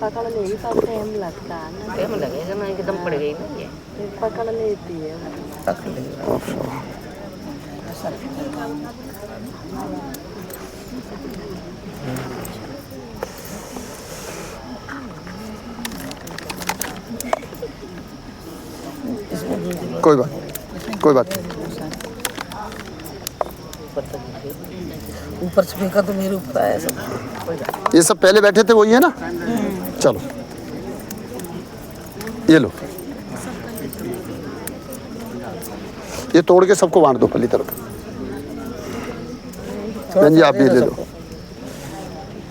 पकड़ लेगी तो टाइम लगता है ना, टाइम लगेगा ना, एकदम पड़ गई ना ये, पकड़ लेती है। पकड़ लेगी। कोई बात नहीं। ऊपर से फेंका तो मेरे ऊपर आया सब। ये सब पहले बैठे थे वही है ना। चलो ये लो, ये तोड़ के सबको बांट दो पहली तरफ। बहन जी आप ये ले लो,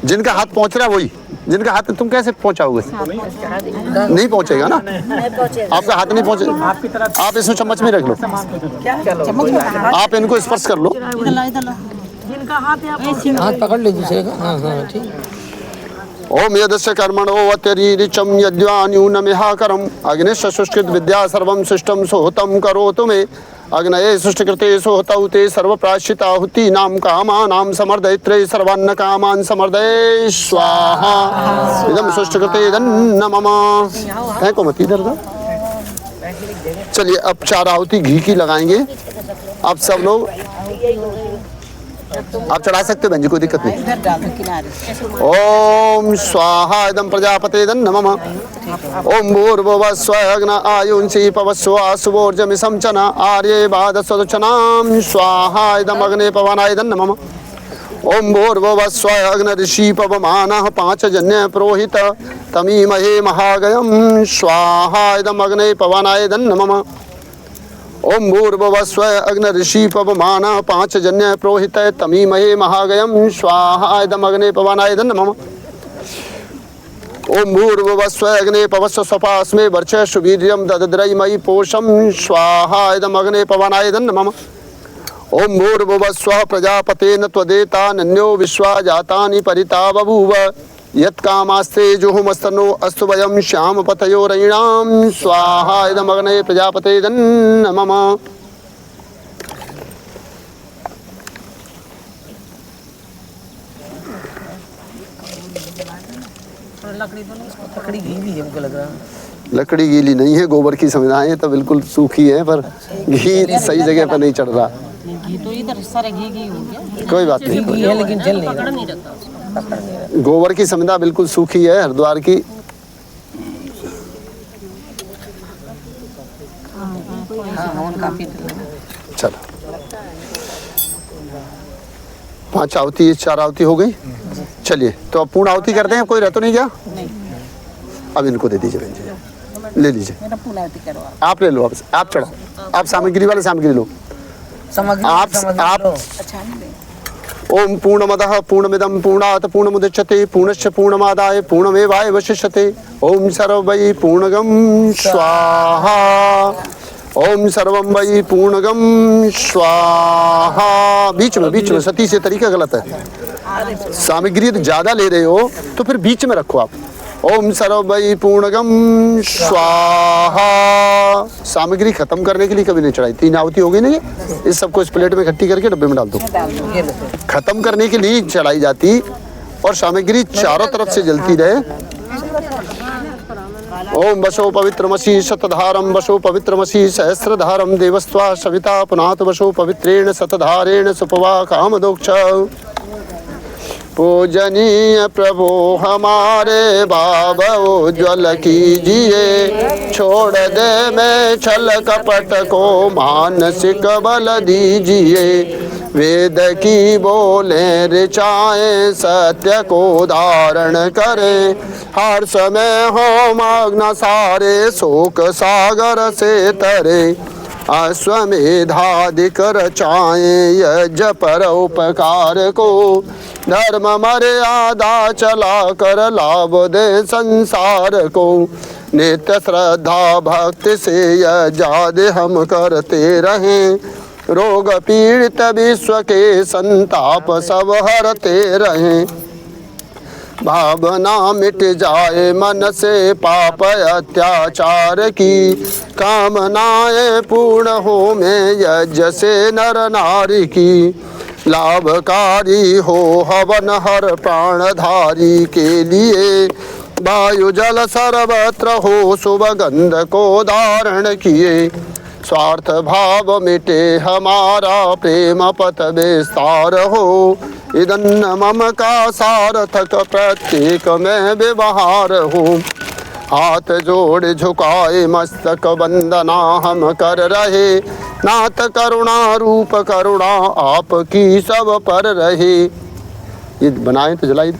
जिनका हाथ पहुंच रहा है वही, जिनका हाथ तुम कैसे पहुंचाओगे? नहीं पहुंचेगा ना, आपका हाथ नहीं पहुंचे। आप इसमें चम्मच में रख लो, आप इनको स्पर्श कर लो। हाथ पकड़ ले दूसरे का। हाँ हाँ ठीक। ओम यदस्य कर्मणो वत्यरीरिचं यद्वान्यूनमिहाकरम् अग्निश्च सुष्कृत विद्या सर्वं सृष्टं सोहतं करोतु मे अग्नये सृष्टिकृते सोहतौ ते सर्वप्राश्चिताहुतीनां कामानां समर्दयित्रे सर्वान्न कामान् समर्दये स्वाहा इदं सृष्टिकृते इदन्न मम। फेंको मत इधर का। चलिए अब 4 आहुति घी की लगाएंगे। अब सब लोग आप चढ़ा सकते हो बहन जी, कोई दिक्कत नहीं। ओम स्वाहा इदं प्रजापते नमः। ओम भूर्भुवः स्वः अग्न आयुंसि पवस्व आसुवोर्जमिसं च न आर्ये बाधस्वदुचनां स्वाहा इदं अग्ने पवनाय नमः। ओम भूर्भुवः स्वः अग्न ऋषि पवमानः पांचजन्य पुरोहित तमीमहे महागयं स्वाहा इदं अग्ने पवनाय नमः। ओम भूर्भुवः स्वः अग्न ऋषि पवमानः पांचजन्य पुरोहित तमीमहे महागयं स्वाहा इदं अग्ने पवनाय नमः। ओम भूर्भुवः स्वः अग्ने पवस्व स्वपास्मे वर्चस्व वीर्यं ददद्रयमयि पोषं स्वाहा इदं अग्ने पवनाय नमः। ओम भूर्भुवः स्वः प्रजापतेन त्वदेता नन्यो विश्वा जातानि परिता बभूव यत्कामास्ते जुहुमस्तनो अस्तु वयं श्यामपतयो रयिणां स्वाहा इदं अग्ने प्रजापते नमः। लकड़ी गीली है मुझे लग रहा है। लकड़ी गीली नहीं है, गोबर की संविधाएं तो बिल्कुल सूखी है, पर घी सही जगह पर नहीं चढ़ रहा। घी तो इधर सारे घी हो गया। कोई बात नहीं, घी है लेकिन जल नहीं रहा। गोबर की संविधा बिल्कुल सूखी है हरिद्वार की। चलो 5 आहुति 4 आहुति हो गई। चलिए तो अब पूर्ण आहुति करते हैं। कोई रह तो नहीं गया? अब इनको दे दीजिए बहन जी, ले लीजिए। आप ले लो, आप चढ़ो, आप सामग्री वाले सामग्री लो। आप ओम पूर्णमदः पूर्णमिदं पूर्णात् पूर्णमुदच्यते पूर्णस्य पूर्णमादाय पूर्णमेवावशिष्यते। ओम सर्वं वै पूर्णगं स्वाहा। ओम सर्वं वै पूर्णगं स्वाहा। बीच में सती से तरीका गलत है। सामग्री तो ज्यादा ले रहे हो तो फिर बीच में रखो आप। ओम सर्वं वै पूर्णगं स्वाहा। सामग्री खत्म करने के लिए कभी नहीं चढ़ाई। 3 आहुति हो गई ना ये, इस सबको इस प्लेट में इकट्ठी करके डब्बे में डाल दो। खत्म करने के लिए चढ़ाई जाती और सामग्री चारों तरफ से जलती रहे। ओम वशो पवित्रमसि शतधारम वशो पवित्रमसि सहस्रधारम देवस्त्वा सविता पुनात वशो पवित्रेण शतधारेण सुपवा कामदोक्ष। पूजनीय प्रभु हमारे भाव उज्ज्वल कीजिए, छोड़ दे मैं छल कपट को मानसिक बल दीजिए। वेद की बोले ऋचाएं सत्य को धारण करें, हर समय हो मग्न सारे शोक सागर से तरे। अश्वमेधादिक रचाएं यज्ञ पर उपकार को, धर्म मर्यादा चला कर लाभ दे संसार को। नित्य श्रद्धा भक्ति से यज्ञ हम करते रहें, रोग पीड़ित विश्व के संताप सब हरते रहें। भावना मिट जाए मन से पाप अत्याचार की, कामनाएं पूर्ण हो में यज्ञ से नर नारी की। लाभकारी हो हवन हर प्राणधारी के लिए, वायु जल सर्वत्र हो सुगंध को धारण किए, स्वार्थ भाव मिटे हमारा प्रेम पथ विस्तार हो, इदन्न मम का सार्थक प्रत्येक में व्यवहार हो, हाथ जोड़ झुकाए मस्तक वंदना हम कर रहे, नाथ करुणा रूप करुणा आपकी सब पर रहे। ये बनाए तो जलाई।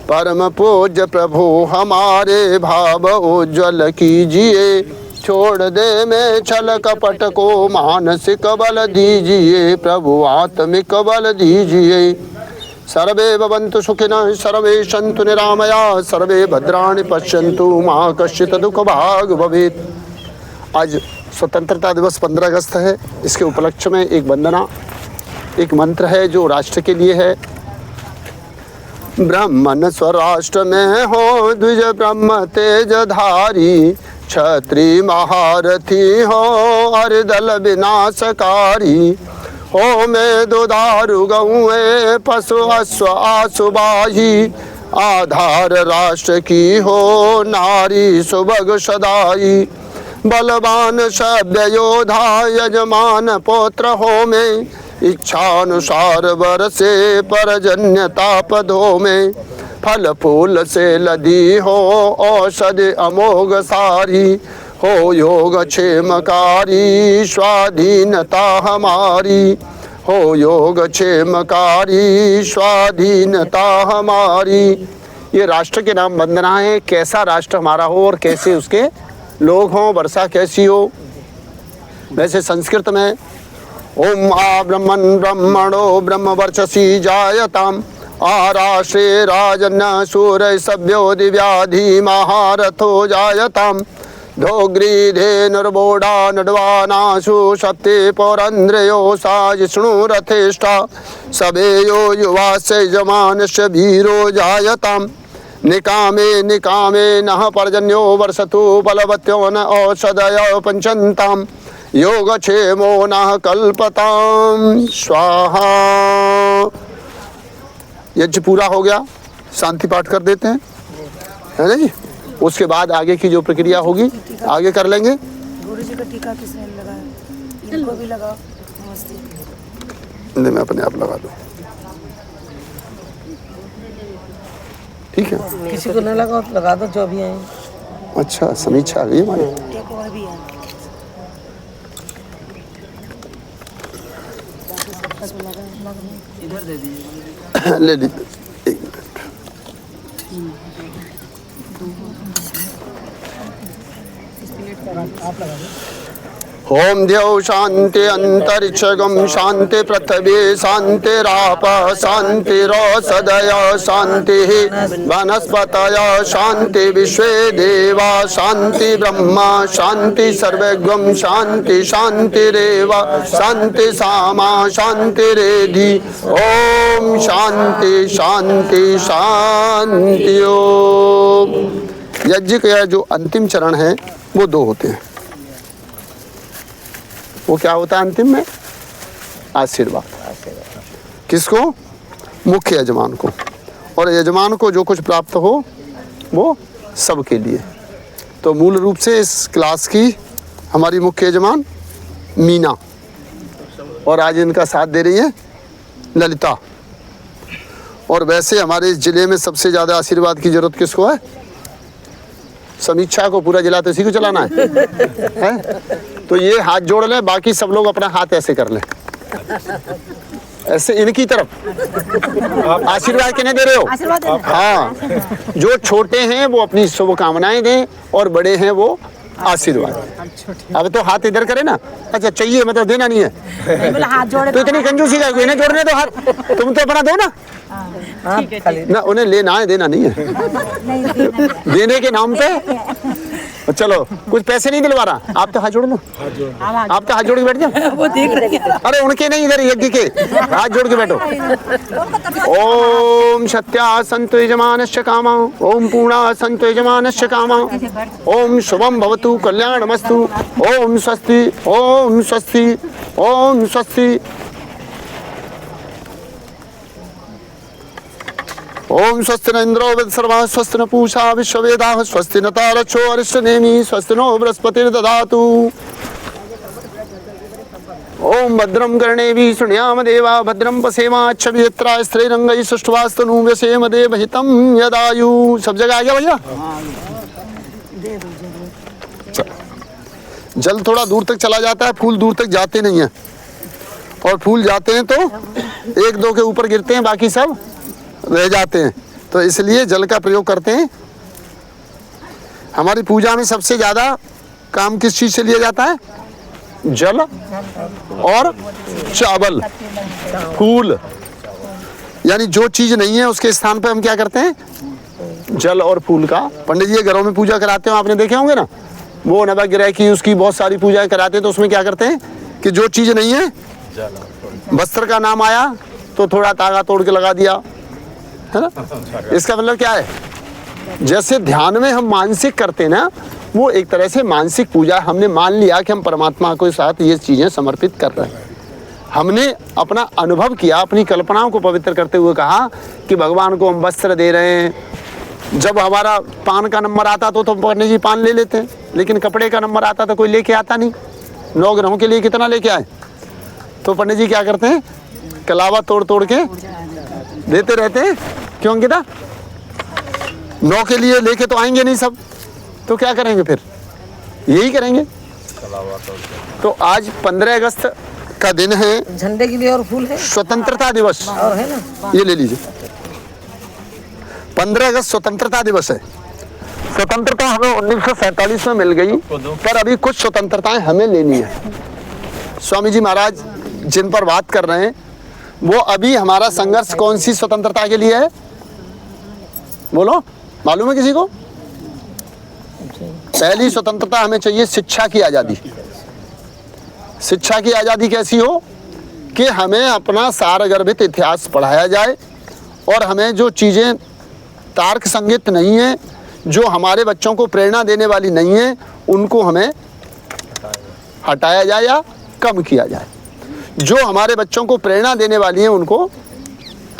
परम पूज्य प्रभु हमारे भाव उज्ज्वल कीजिए, छोड़ दे में छल कपट को मानसिक बल दीजिए, प्रभु आत्मिक बल दीजिए। सर्वे भवन्तु सुखिनः सर्वे सन्तु निरामया, सर्वे भद्राणि पश्यन्तु मा कश्चित् दुःख भाग भवेत्। आज स्वतंत्रता दिवस 15 अगस्त है। इसके उपलक्ष्य में एक वंदना, एक मंत्र है जो राष्ट्र के लिए है। ब्राह्मण स्वराष्ट्र में हो द्विज ब्रह्म तेजधारी, क्षत्रिय महारथी हो हरिदल विनाशकारी, हो में दुधारु गौए पशु अश्व आसुबाही, आधार राष्ट्र की हो नारी सुभग सदाई, बलवान सभ्य योधा यजमान पौत्र हो में, इच्छानुसार बरसे परजन्यता पदों में, फल फूल से लदी हो औषधि अमोघ सारी, हो योग क्षेमकारी स्वाधीनता हमारी, हो योग क्षेमकारी स्वाधीनता हमारी। ये राष्ट्र के नाम वंदना है। कैसा राष्ट्र हमारा हो और कैसे उसके लोग हों, वर्षा कैसी हो। वैसे संस्कृत में ओम आ ब्रह्मन् ब्रह्मणो ब्रह्म वर्चसी जायताम, आराश्रे राजन्य सूर्य सभ्यो दिव्याधि महारथो जायताम, धोग्रीधे निर्बोडा नडवानाशु सप्ते पौरंद्रयो सा जिष्णु रथेष्ठा, सभेयो युवा से जमानस्य वीरो जायताम, निकामे निकामे नः पर्जन्यो वर्षतु बलवत्यो न औषधयो पंचन्ताम, योगक्षेमो नः कल्पताम स्वाहा। यज्ञ पूरा हो गया, शांति पाठ कर देते हैं, है ना जी। उसके बाद आगे की जो प्रक्रिया होगी आगे कर लेंगे। गुरु जी का टीका किसने लगाया? इनको भी लगाओ। नमस्ते। नहीं, मैं अपने आप लगा दूँ, ठीक है। किसी को न लगाओ तो लगा दो जो भी आए। अच्छा, समीक्षा आ गई हमारी। एक और भी है। इधर दे दीजिए। ले लीजिए, एक मिनट। आप लगा दो। ओम द्यौ शांति अंतरिक्षगम शांति पृथ्वी शांतिराप शांतिरोषधय शांति वनस्पतय शांति विश्वे देवा शांति ब्रह्मा शांति सर्वज्ञम शांति शांतिरेव शांति सामा शांतिरेधि। ओम शांति शांति शांति। ओम। यज्ञ का जो अंतिम चरण है वो दो होते हैं। वो क्या होता है अंतिम में? आशीर्वाद। किसको? मुख्य यजमान को। और यजमान को जो कुछ प्राप्त हो वो सबके लिए। तो मूल रूप से इस क्लास की हमारी मुख्य यजमान मीना, और आज इनका साथ दे रही है ललिता। और वैसे हमारे इस जिले में सबसे ज़्यादा आशीर्वाद की जरूरत किसको है? समीक्षा को। पूरा जिला तो इसी को चलाना है? तो ये हाथ जोड़ लें, बाकी सब लोग अपना हाथ ऐसे कर लें, ऐसे इनकी तरफ। आशीर्वाद किन्हें दे रहे हो? हाँ, जो छोटे हैं वो अपनी शुभकामनाएं दें और बड़े हैं वो आशीर्वाद। अब तो हाथ इधर करे ना। अच्छा, चाहिए मतलब देना नहीं है? हाथ जोड़े तो इतनी कंजूसी का? इन्हें जोड़ने दो हाथ, तुम तो अपना दो ना। ना, उन्हें लेना है, देना नहीं है। देने के नाम पे चलो, कुछ पैसे नहीं दिलवा रहा। आप तो हाथ जोड़ लो, आप तो हाथ जोड़ के बैठ जाओ। वो देख रहे हैं। अरे उनके नहीं, इधर यज्ञ के हाथ जोड़ के बैठो। ओम सत्या संतु यजमानस्य कामा, ओम पूर्णा संतु यजमानस्य कामा, ओम शुभम भवतु कल्याणमस्तु, ओम स्वस्ति, ओम स्वस्ति, ओम स्वस्ति। ओम स्वस्ति न इंद्रो वेद सर्वा स्वस्ति न पूषा विश्ववेदाः स्वस्ति न तारक्षो अरिष्टनेमि स्वस्ति नो बृहस्पतिर्दधातु। ओम भद्रं कर्णेभिः शृणुयाम देवा भद्रं पश्येमाक्षभियत्राः स्त्रीरंगैः सुष्ठुवास्तनूव्यसेम देवहितं यदायुः। सब जगह आ गया भैया? जल थोड़ा दूर तक चला जाता है, फूल दूर तक जाते नहीं हैं, और फूल जाते हैं तो एक दो के ऊपर गिरते हैं, बाकी सब रह जाते हैं। तो इसलिए जल का प्रयोग करते हैं। हमारी पूजा में सबसे ज़्यादा काम किस चीज़ से लिया जाता है? जल और चावल, फूल, यानी जो चीज़ नहीं है उसके स्थान पर हम क्या करते हैं? जल और फूल का। पंडित जी घरों में पूजा कराते हो, आपने देखे होंगे ना, वो नवग्रह की उसकी बहुत सारी पूजाएं कराते हैं, तो उसमें क्या करते हैं कि जो चीज़ नहीं है, वस्त्र का नाम आया तो थोड़ा तागा तोड़ के लगा दिया, है ना। इसका मतलब क्या है? जैसे ध्यान में हम मानसिक करते हैं ना, वो एक तरह से मानसिक पूजा। हमने मान लिया कि हम परमात्मा के साथ ये चीज़ें समर्पित कर रहे हैं। हमने अपना अनुभव किया, अपनी कल्पनाओं को पवित्र करते हुए कहा कि भगवान को हम वस्त्र दे रहे हैं। जब हमारा पान का नंबर आता तो पंडित जी पान ले लेते हैं, लेकिन कपड़े का नंबर आता तो कोई लेके आता नहीं। 9 ग्रहों के लिए कितना लेके आए? तो पंडित जी क्या करते हैं? कलावा तोड़ तोड़ के देते रहते हैं। क्यों अंकिता? 9 के लिए लेके तो आएंगे नहीं सब, तो क्या करेंगे फिर? यही करेंगे। तो आज 15 अगस्त का दिन है, झंडे के लिए और फूल है, स्वतंत्रता दिवस, और है ना, ये ले लीजिए। 15 अगस्त स्वतंत्रता दिवस है। स्वतंत्रता हमें 1947 में मिल गई, पर अभी कुछ स्वतंत्रताएं हमें लेनी है। स्वामी जी महाराज जिन पर बात कर रहे हैं, वो अभी हमारा संघर्ष कौन सी स्वतंत्रता के लिए है? बोलो, मालूम है किसी को? पहली स्वतंत्रता हमें चाहिए शिक्षा की आज़ादी। शिक्षा की आज़ादी कैसी हो कि हमें अपना सारगर्भित इतिहास पढ़ाया जाए, और हमें जो चीज़ें तर्क संगत नहीं है, जो हमारे बच्चों को प्रेरणा देने वाली नहीं है, उनको हमें हटाया जाए या कम किया जाए। जो हमारे बच्चों को प्रेरणा देने वाली है उनको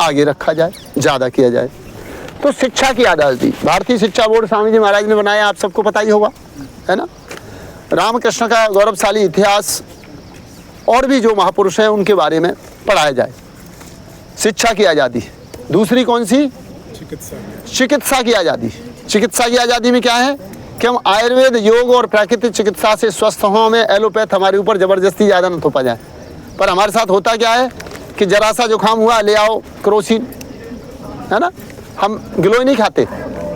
आगे रखा जाए, ज़्यादा किया जाए। तो शिक्षा की आज़ादी, भारतीय शिक्षा बोर्ड स्वामी जी महाराज ने बनाया, आप सबको पता ही होगा, है ना। रामकृष्ण का गौरवशाली इतिहास और भी जो महापुरुष हैं उनके बारे में पढ़ाया जाए। शिक्षा की आज़ादी। दूसरी कौन सी? चिकित्सा की आज़ादी। चिकित्सा की आज़ादी में क्या है कि हम आयुर्वेद, योग और प्राकृतिक चिकित्सा से स्वस्थ हों, हमें एलोपैथ हमारे ऊपर ज़बरदस्ती ज़्यादा न थोपा जाए। पर हमारे साथ होता क्या है कि जरा सा जुकाम हुआ, ले आओ क्रोसिन, है ना। हम गिलोय नहीं खाते,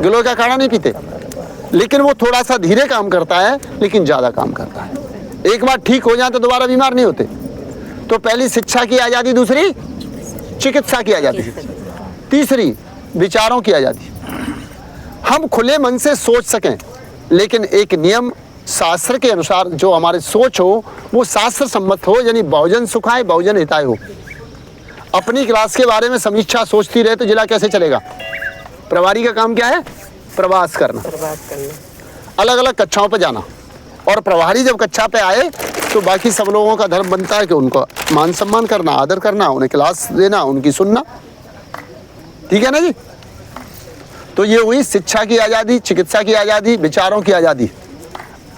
गिलोय का काढ़ा नहीं पीते, लेकिन वो थोड़ा सा धीरे काम करता है, लेकिन ज़्यादा काम करता है। एक बार ठीक हो जाए तो दोबारा बीमार नहीं होते। तो पहली शिक्षा की आज़ादी, दूसरी चिकित्सा की आज़ादी, तीसरी विचारों की आज़ादी। हम खुले मन से सोच सकें, लेकिन एक नियम शास्त्र के अनुसार जो हमारी सोच हो वो शास्त्र सम्मत हो, यानी बहुजन सुखाय बहुजन हिताय हो। अपनी क्लास के बारे में समीक्षा सोचती रहे तो जिला कैसे चलेगा? प्रभारी का काम क्या है? प्रवास करना, अलग अलग कक्षाओं पर जाना, और प्रभारी जब कक्षा पे आए तो बाकी सब लोगों का धर्म बनता है कि उनको मान सम्मान करना, आदर करना, उन्हें क्लास देना, उनकी सुनना। ठीक है ना जी। तो ये हुई शिक्षा की आज़ादी, चिकित्सा की आज़ादी, विचारों की आज़ादी।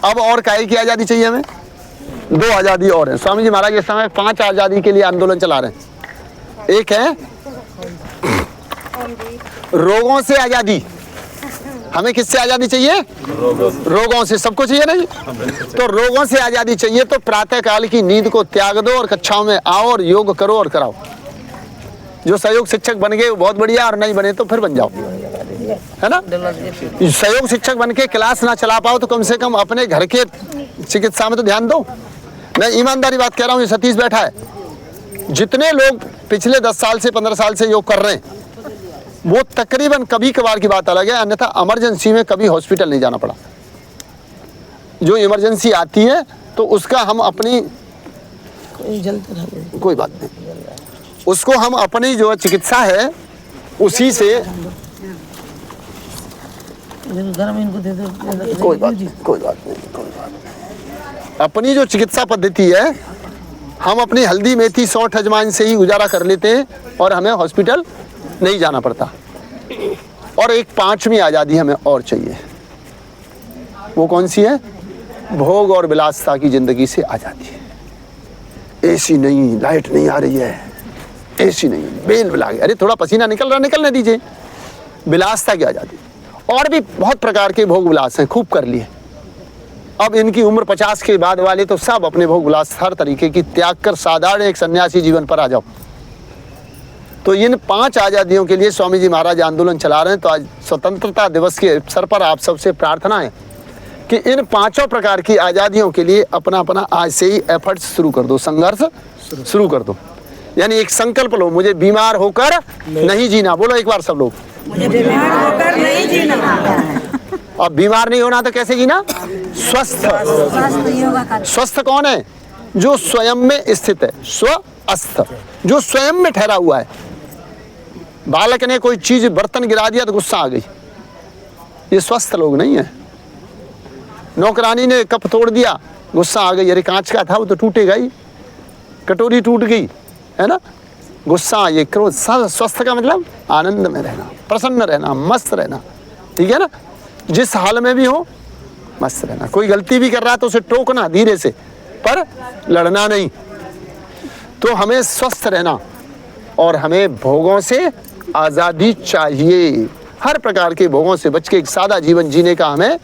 अब और काय की आज़ादी चाहिए हमें? 2 आज़ादी और है। स्वामी जी महाराज इस समय 5 आज़ादी के लिए आंदोलन चला रहे हैं। एक है रोगों से आज़ादी। हमें किससे आज़ादी चाहिए? रोगों से। सबको चाहिए नहीं? तो रोगों से आज़ादी चाहिए तो प्रातः काल की नींद को त्याग दो और कक्षाओं में आओ और योग करो और कराओ। जो सहयोग शिक्षक बन गए वो बहुत बढ़िया, और नहीं बने तो फिर बन जाओ, है ना। सहयोग शिक्षक बन के क्लास ना चला पाओ तो कम से कम अपने घर के चिकित्सा में तो ध्यान दो। मैं ईमानदारी बात कह रहा हूँ, ये सतीश बैठा है, जितने लोग पिछले 10 साल से 15 साल से योग कर रहे हैं वो तकरीबन, कभी कभार की बात अलग है, अन्यथा इमरजेंसी में कभी हॉस्पिटल नहीं जाना पड़ा। जो इमरजेंसी आती है तो उसका हम अपनी, कोई बात नहीं, उसको हम अपनी जो चिकित्सा है उसी से, कोई बात नहीं, अपनी जो चिकित्सा पद्धति है हम अपनी हल्दी मेथी सौंठ अजवाइन से ही गुजारा कर लेते हैं और हमें हॉस्पिटल नहीं जाना पड़ता। और एक पांचवी आज़ादी हमें और चाहिए। वो कौन सी है? भोग और विलासिता की जिंदगी से आज़ादी है। एसी नहीं, लाइट नहीं आ रही है, एसी नहीं, बेल बिला गया, अरे थोड़ा पसीना निकल रहा, निकलने दीजिए। विलासिता की आज़ादी। और भी बहुत प्रकार के भोग विलास हैं, खूब कर लिए। अब इनकी उम्र 50 के बाद वाले तो सब अपने भोग विलास हर तरीके की त्याग कर साधारण एक सन्यासी जीवन पर आ जाओ। तो इन 5 आज़ादियों के लिए स्वामी जी महाराज आंदोलन चला रहे हैं। तो आज स्वतंत्रता दिवस के अवसर पर आप सबसे प्रार्थना है कि इन 5 प्रकार की आज़ादियों के लिए अपना अपना आज से ही एफर्ट्स शुरू कर दो, संघर्ष शुरू कर दो। यानी एक संकल्प लो, मुझे बीमार होकर नहीं जीना। बोलो एक बार सब लोग, मुझे बीमार होकर नहीं जीना। अब बीमार नहीं होना तो कैसे जीना? स्वस्थ। स्वस्थ कौन है? जो स्वयं में स्थित है, स्वस्थ, जो स्वयं में ठहरा हुआ है। बालक ने कोई चीज बर्तन गिरा दिया तो गुस्सा आ गई, ये स्वस्थ लोग नहीं है। नौकरानी ने कप तोड़ दिया, गुस्सा आ गई, अरे कांच का था वो तो टूटेगा ही, कटोरी टूट गई, है ना, गुस्सा, ये क्रोध। स्वस्थ का मतलब आनंद में रहना, प्रसन्न रहना, मस्त रहना, ठीक है ना। जिस हाल में भी हो मस्त रहना। कोई गलती भी कर रहा है तो उसे टोकना धीरे से, पर लड़ना नहीं। तो हमें स्वस्थ रहना और हमें भोगों से आज़ादी चाहिए। हर प्रकार के भोगों से बच के एक सादा जीवन जीने का हमें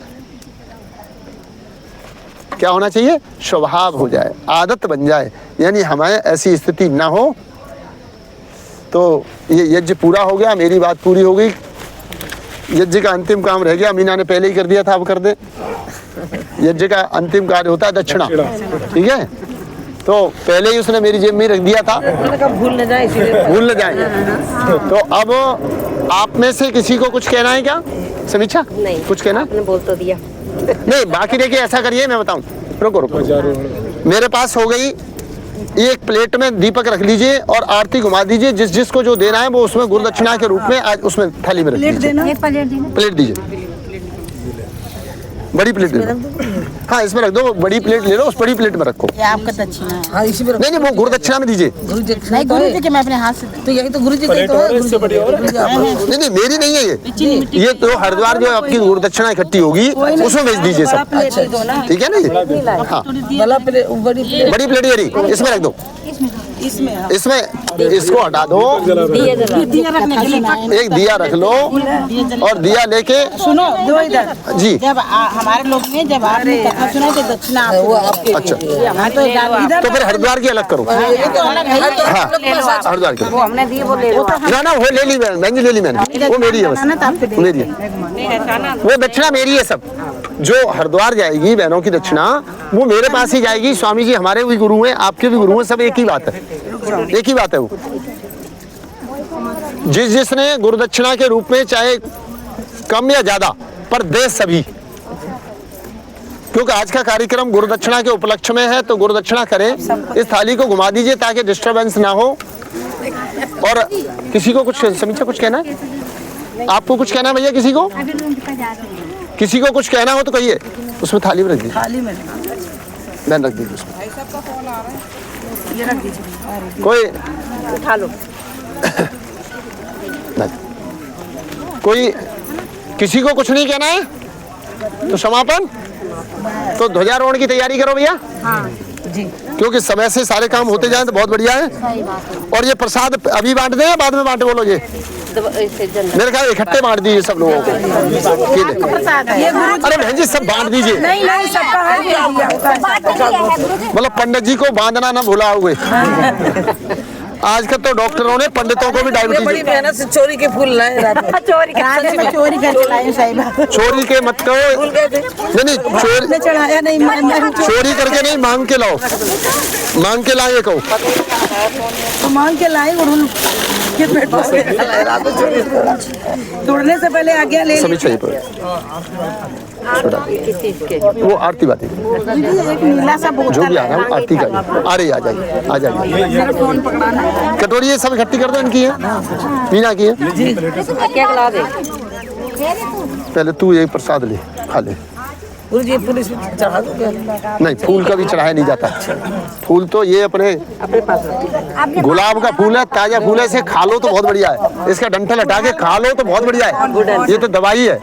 क्या होना चाहिए? स्वभाव हो जाए, आदत बन जाए। यानी हमें ऐसी स्थिति ना हो। तो ये यज्ञ पूरा हो गया, मेरी बात पूरी हो गई। यज्ञ का अंतिम काम रह गया, मीना ने पहले ही कर दिया था, अब कर दे। यज्ञ का अंतिम कार्य होता है दक्षिणा, ठीक है। तो पहले ही उसने मेरी जेब में रख दिया था, भूल न जाए इसलिए। भूल न जाए। तो अब आप में से किसी को कुछ कहना है क्या? समीक्षा, नहीं, कुछ कहना? आपने बोल तो दिया। नहीं, बाकी देखिए ऐसा करिए, मैं बताऊं। रुको रुको, मेरे पास हो गई, एक प्लेट में दीपक रख लीजिए और आरती घुमा दीजिए। जिस जिसको जो देना है वो उसमें गुरुदक्षिणा के रूप में आज उसमें थाली में रख दीजिए। प्लेट दीजिए, बड़ी प्लेट ले लो। हाँ, इसमें रख दो, बड़ी प्लेट ले लो, उस बड़ी प्लेट में रखो। ये आपका दक्षिणा है। हाँ, इसी में नहीं नहीं, वो गुरुदक्षिणा में दीजिए। नहीं, गुरु जी के मैं अपने हाथ से तो यही तो गुरु जी का ही तो है। नहीं नहीं, मेरी नहीं है ये तो हरिद्वार जो आपकी गुरुदक्षिणा इकट्ठी होगी उसमें भेज दीजिए सब, ठीक है ना। ये हाँ, बड़ी प्लेट ये रही, इसमें रख दो। इसमें इसको हटा दो, एक दिया रख लो और दिया लेके सुनो दो इधर जी। जब हमारे लोग में जब आपने कथा सुना तो दक्षिणा अच्छा, तो फिर हरिद्वार की अलग करो। हाँ, हरिद्वार की वो हमने दी, वो ले लो। ना वो ले ली बहन जी, ले ली मैंने, वो मेरी है बस, मेरी है। वो दक्षिणा मेरी है सब। जो हरिद्वार जाएगी बहनों की दक्षिणा वो मेरे पास ही जाएगी। स्वामी जी हमारे भी गुरु हैं, आपके भी गुरु हैं, सब एक ही बात है, एक ही बात है। वो जिसने गुरुदक्षिणा के रूप में चाहे कम या ज्यादा पर दे सभी, क्योंकि आज का कार्यक्रम गुरुदक्षिणा के उपलक्ष्य में है, तो गुरुदक्षिणा करें। इस थाली को घुमा दीजिए ताकि डिस्टरबेंस ना हो। और किसी को कुछ समीक्षा कुछ कहना है? आपको कुछ कहना है भैया? किसी को कुछ कहना हो तो कहिए। उसमें थाली में रख दीजिए, थाली में बहन रख दीजिए उसमें। ये रख दीजिए, कोई उठा लो। कोई किसी को कुछ नहीं कहना है तो समापन। तो ध्वजारोहण की तैयारी करो भैया। हाँ जी, क्योंकि समय से सारे काम होते जाएं तो बहुत बढ़िया है। सही बात है। और ये प्रसाद अभी बांट दें या बाद में बांटे? बोलो ये मेरे ख्याल इकट्ठे बांट दीजिए सब लोगों को। अरे बहन जी सब बांट दीजिए, नहीं नहीं, सबका हर दिया होता है। मतलब पंडित जी को बांधना ना भूला हुए। आजकल तो डॉक्टरों ने पंडितों को भी बड़ी डायबिटीज। मेहनत से चोरी के फूल लाए रात में। चोरी चोरी करके लाए सही बात। चोरी के मत कहो, नहीं चोरी चढ़ाया नहीं, चोरी करके नहीं, मांग के लाओ, मांग के लाए कहो। तो मांग के लाए और तोड़ने से पहले आज्ञा ले सभी चाहिए पर वो आरती बात है, एक नीला सा जो भी आ रहा है आरती का आ रही, आ जाइए आ जाइए। फोन पकड़ाना है। कटोरी ये सब इकट्ठी कर दो, इनकी है, मीना की है। क्या खिला दे? पहले तू ये प्रसाद ले, खा ले। गुरु जी पुलिस में चढ़ा दो क्या? नहीं, फूल कभी चढ़ाया नहीं जाता। फूल तो ये अपने गुलाब का फूल है, ताजा फूल है, इसे खा लो तो बहुत बढ़िया है। इसका डंठल हटा के खा लो तो बहुत बढ़िया है, ये तो दवाई है।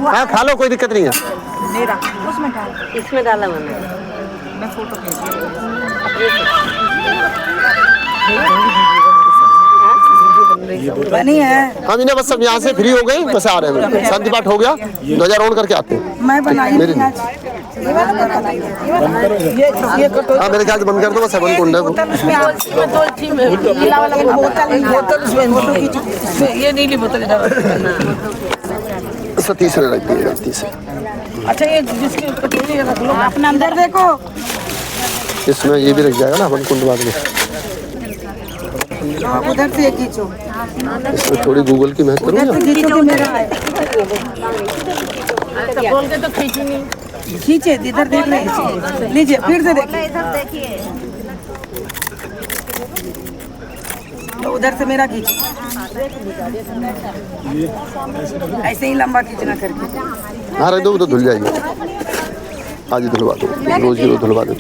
हाँ खा लो, कोई दिक्कत नहीं है। इसमें डाला मैंने। बनी है। हम इन्हें बस सब यहाँ से फ्री हो गई, बस आ रहे हैं, शांति पाठ हो गया, ध्वजारोहण करके आते हैं। मैं बनाई मेरे थी आज। ये वाला मैं बनाई थी। ये कटोरी हाँ मेरे ख्याल से बंद कर दो, बस हवन कुंड है वो। बोतल उसमें ये नीली बोतल इसको तीसरे रख दिए गलती से। अच्छा ये जिसकी कटोरी है रख लो। अपने अंदर देखो। इसमें ये भी रख जाएगा ना हवन कुंड बाद में। उधर से खींचो। इसमें थोड़ी गूगल की मेहनत उधर करूँगा। से खींचो कि मेरा है। बोल के तो खींची नहीं। खींचे इधर देख रहे लीजिए, फिर से देखिए। तो उधर से मेरा खींचो, ऐसे ही लंबा खींचना करके। हाँ रख दो, वो तो धुल जाएगी। आज ही धुलवा दो, रोज ही धुलवा दो।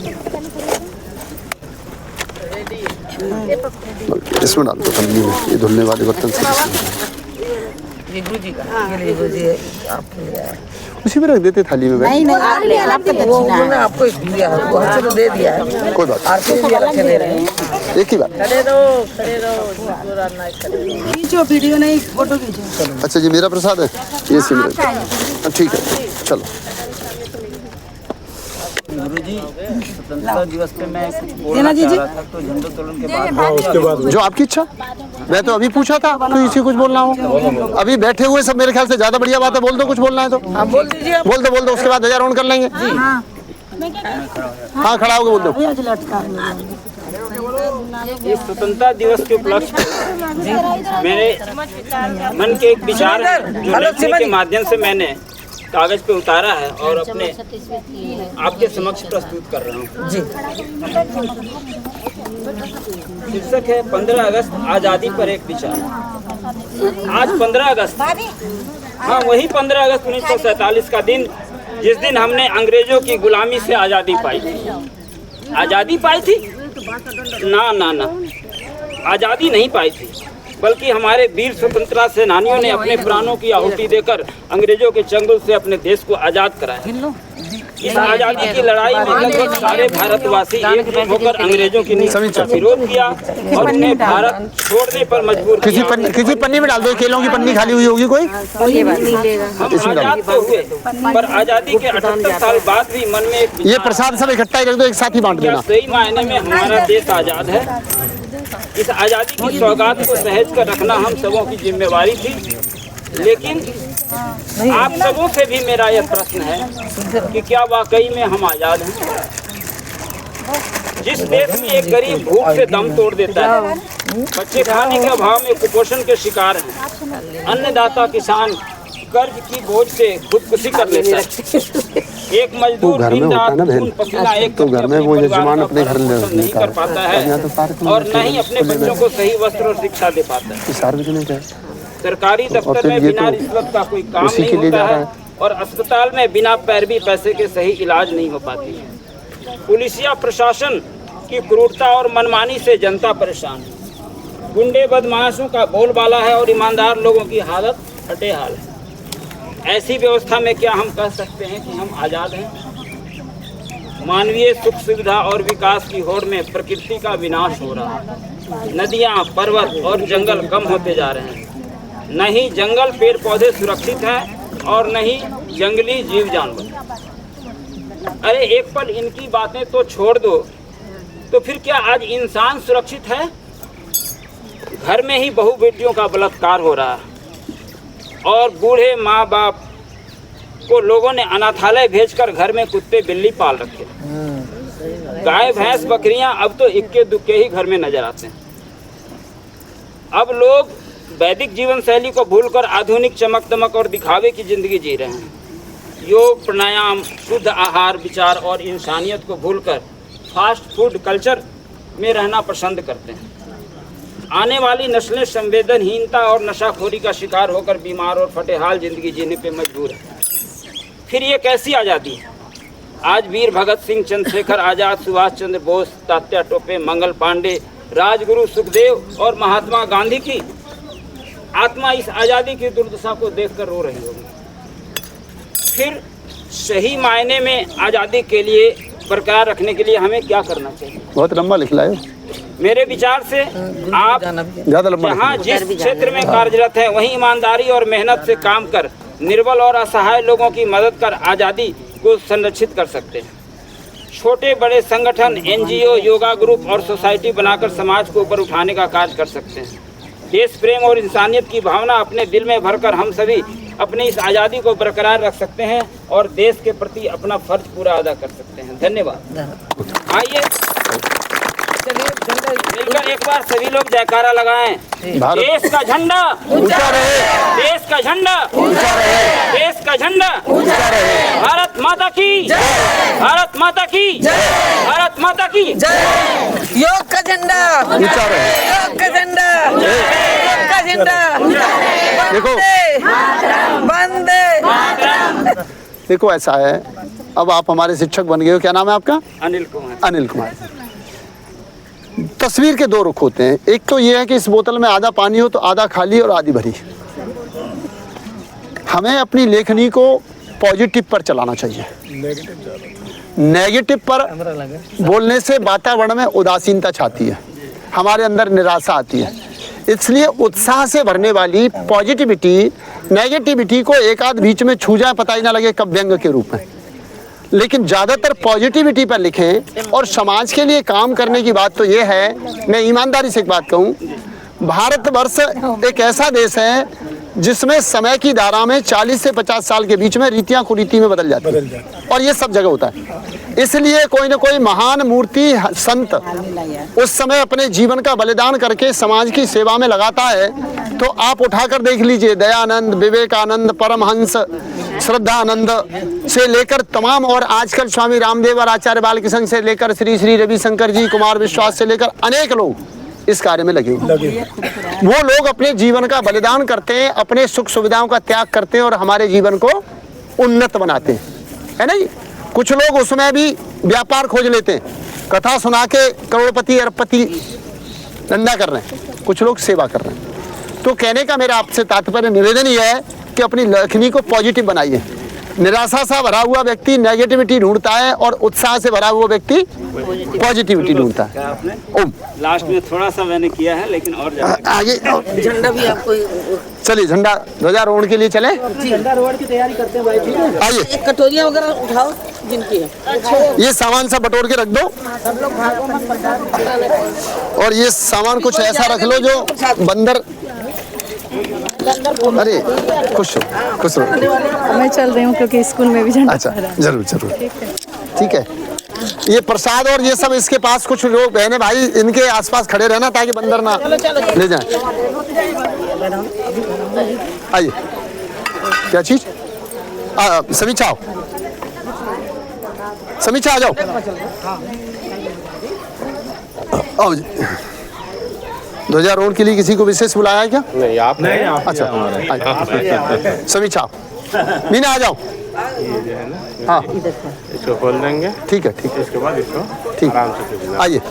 इसमें डाल दो पन्नी में, ये धुलने वाले बर्तन से। ये गुरु जी का, ये गुरु जी आपके लिए आया। उसी में रख देते थाली में। नहीं नहीं, आपका वो उन्होंने आपको एक दिया है, वो हमसे तो दे दिया है। कोई बात आरती भी अलग से दे रहे हैं। एक ही बात। खींचो, वीडियो नहीं फोटो खींचो। अच्छा जी मेरा प्रसाद है, ये सिमरन। ठीक है चलो। गुरुजी स्वतंत्रता दिवस पे मैं कुछ देना बोलना जी, चाह जी। रहा था, तो झंडोत्तोलन के बाद जो आपकी इच्छा। मैं तो अभी पूछा था तो इसी कुछ बोलना हो। अभी बैठे हुए सब मेरे ख्याल से ज्यादा बढ़िया बात है, बोल दो कुछ बोलना है तो। हाँ बोल दीजिए आप। बोल दो, उसके बाद ध्वजारोहण कर लेंगे। हाँ खड़ा होकर बोल दो। इस स्वतंत्रता दिवस के उपलक्ष्य में मेरे मन के एक विचार है, जो लिखने के माध्यम से मैंने कागज पे उतारा है और अपने आपके समक्ष प्रस्तुत कर रहा हूँ। जी शीर्षक है 15 अगस्त आज़ादी पर एक विचार। आज 15 अगस्त, हाँ वही 15 अगस्त 1947 का दिन, जिस दिन हमने अंग्रेजों की गुलामी से आज़ादी पाई थी। आज़ादी पाई थी? ना ना ना, आज़ादी नहीं पाई थी, बल्कि हमारे वीर स्वतंत्रता सेनानियों ने अपने प्राणों की आहुति देकर अंग्रेजों के चंगुल से अपने देश को आज़ाद कराया। इस आज़ादी की लड़ाई में लगभग सारे भारतवासी एकजुट होकर अंग्रेजों की नीति का विरोध किया और उन्हें भारत छोड़ने पर मजबूर किया। किसी पन्नी में डाल दो, केलों की पन्नी खाली हुई होगी कोई। हम आज़ाद तो हुए, पर आज़ादी के 78 साल बाद भी मन में एक ये प्रसाद सब इकट्ठा ही रख दो, एक साथ ही बांट क्या देना। सही मायने में हमारा देश आज़ाद है? इस आज़ादी की सौगात को सहेज कर रखना हम सबों की जिम्मेवारी थी। लेकिन आप सबों से भी मेरा यह प्रश्न है कि क्या वाकई में हम आज़ाद हैं? जिस देश में एक गरीब भूख से दम तोड़ देता है, बच्चे खाने के अभाव में कुपोषण के शिकार हैं, अन्नदाता किसान कर्ज की बोझ से खुदकुशी कर लेता है, एक मजदूर दिन रात खून पसीना एक तो घर में वो यजमान अपने घर नहीं कर पाता है और न ही अपने बच्चों को सही वस्त्र और शिक्षा दे पाता है। सार्वजनिक है। सरकारी दफ्तर में बिना रिश्वत का कोई काम नहीं होता है और अस्पताल में बिना पैरवी पैसे के सही इलाज नहीं हो पाती है। पुलिसिया प्रशासन की क्रूरता और मनमानी से जनता परेशान है। गुंडे बदमाशों का बोलबाला है और ईमानदार लोगों की हालत हटे हाल है। ऐसी व्यवस्था में क्या हम कह सकते हैं कि हम आज़ाद हैं? मानवीय सुख सुविधा और विकास की होड़ में प्रकृति का विनाश हो रहा है। नदियाँ, पर्वत और जंगल कम होते जा रहे हैं। न ही जंगल पेड़ पौधे सुरक्षित हैं और न ही जंगली जीव जानवर। अरे एक पल इनकी बातें तो छोड़ दो, तो फिर क्या आज इंसान सुरक्षित है? घर में ही बहू बेटियों का बलात्कार हो रहा है और बूढ़े माँ बाप को लोगों ने अनाथालय भेजकर घर में कुत्ते बिल्ली पाल रखे। गाय भैंस बकरियां अब तो इक्के दुक्के ही घर में नजर आते हैं। अब लोग वैदिक जीवन शैली को भूलकर आधुनिक चमक दमक और दिखावे की जिंदगी जी रहे हैं। योग, प्राणायाम, शुद्ध आहार विचार और इंसानियत को भूलकर फास्ट फूड कल्चर में रहना पसंद करते हैं। आने वाली नस्लें संवेदनहीनता और नशाखोरी का शिकार होकर बीमार और फटेहाल जिंदगी जीने पे मजबूर है। फिर ये कैसी आज़ादी है? आज वीर भगत सिंह, चंद्रशेखर आज़ाद, सुभाष चंद्र बोस, तात्या टोपे, मंगल पांडे, राजगुरु सुखदेव और महात्मा गांधी की आत्मा इस आज़ादी की दुर्दशा को देखकर रो रही होगी। फिर सही मायने में आज़ादी के लिए बरकरार रखने के लिए हमें क्या करना चाहिए? बहुत लंबा लिख लाए, मेरे विचार से आप ज़्यादा लंबा जहाँ जिस क्षेत्र में कार्यरत हैं वहीं ईमानदारी और मेहनत से काम कर निर्बल और असहाय लोगों की मदद कर आज़ादी को संरक्षित कर सकते हैं। छोटे बड़े संगठन, एनजीओ, योगा ग्रुप और सोसाइटी बनाकर समाज को ऊपर उठाने का कार्य कर सकते हैं। देश प्रेम और इंसानियत की भावना अपने दिल में भरकर हम सभी अपनी इस आज़ादी को बरकरार रख सकते हैं और देश के प्रति अपना फर्ज पूरा अदा कर सकते हैं। धन्यवाद। आइए मिलकर एक बार सभी लोग जयकारा लगाएं। देश का झंडा ऊंचा रहे, देश का झंडा ऊंचा रहे, देश का झंडा ऊंचा रहे। भारत माता की जय, भारत माता की जय, भारत माता की जय। योग का झंडा ऊंचा रहे। योग का झंडा योग का झंडा। देखो वंदे देखो ऐसा है, अब आप हमारे शिक्षक बन गए हो, क्या नाम है आपका? अनिल कुमार। अनिल कुमार। तस्वीर के दो रुख होते हैं, एक तो ये है कि इस बोतल में आधा पानी हो तो आधा खाली और आधी भरी। हमें अपनी लेखनी को पॉजिटिव पर चलाना चाहिए। नेगेटिव पर बोलने से वातावरण में उदासीनता छाती है, हमारे अंदर निराशा आती है। इसलिए उत्साह से भरने वाली पॉजिटिविटी नेगेटिविटी को एक आध बीच में छू जाए, पता ही ना लगे कब व्यंग के रूप में। लेकिन ज़्यादातर पॉजिटिविटी पर लिखें और समाज के लिए काम करने की बात तो ये है, मैं ईमानदारी से एक बात कहूँ, भारतवर्ष एक ऐसा देश है जिसमें समय की धारा में 40 से 50 साल के बीच में रीतियाँ कुरीति में बदल जाती है, और ये सब जगह होता है। इसलिए कोई न कोई महान मूर्ति संत उस समय अपने जीवन का बलिदान करके समाज की सेवा में लगाता है। तो आप उठाकर देख लीजिए, दयानंद, विवेकानंद, परमहंस, श्रद्धानंद से लेकर तमाम, और आजकल स्वामी रामदेव और आचार्य बालकृष्ण से लेकर श्री श्री रविशंकर जी, कुमार विश्वास से लेकर अनेक लोग इस कार्य में लगे हुए। वो लोग अपने जीवन का बलिदान करते हैं, अपने सुख सुविधाओं का त्याग करते हैं और हमारे जीवन को उन्नत बनाते हैं, है ना जी। कुछ लोग उसमें भी व्यापार खोज लेते हैं, कथा सुना के करोड़पति अरबपति धंधा कर रहे हैं, कुछ लोग सेवा कर रहे हैं। तो कहने का मेरा आपसे तात्पर्य निवेदन ही है कि अपनी लेखनी को पॉजिटिव बनाइए। निराशा से भरा हुआ व्यक्ति नेगेटिविटी ढूंढता है और उत्साह से भरा हुआ व्यक्ति पॉजिटिविटी ढूंढता है। ओम लास्ट में थोड़ा सा मैंने किया है, लेकिन और आगे झंडा भी आपको चलिए, झंडा ध्वजारोहण के लिए चले। झंडारोहण की तैयारी करते हैं भाई, ठीक है। आइए, एक कटोरियाँ वगैरह उठाओ जिनकी है। ये सामान सब बटोर के रख दो, और ये सामान कुछ ऐसा रख लो जो बंदर, अरे खुश हो। मैं चल रही हूँ क्योंकि स्कूल में भी झंडा। अच्छा, जरूर जरूर, ठीक है। ये प्रसाद और ये सब इसके पास कुछ लोग बहने भाई इनके आसपास खड़े रहना ताकि बंदर ना ले जाए। आइए, क्या चीज? समीक्षा आओ, समीक्षा आ जाओ, आओ जी। ध्वजारोहण के लिए किसी को विशेष बुलाया है क्या? नहीं, आप नहीं, आप अच्छा, समीक्षा मीना आ जाओ। ये जो है ना, हाँ इसको खोल देंगे, ठीक है, ठीक है, इसके बाद इसको ठीक, आराम से आइए।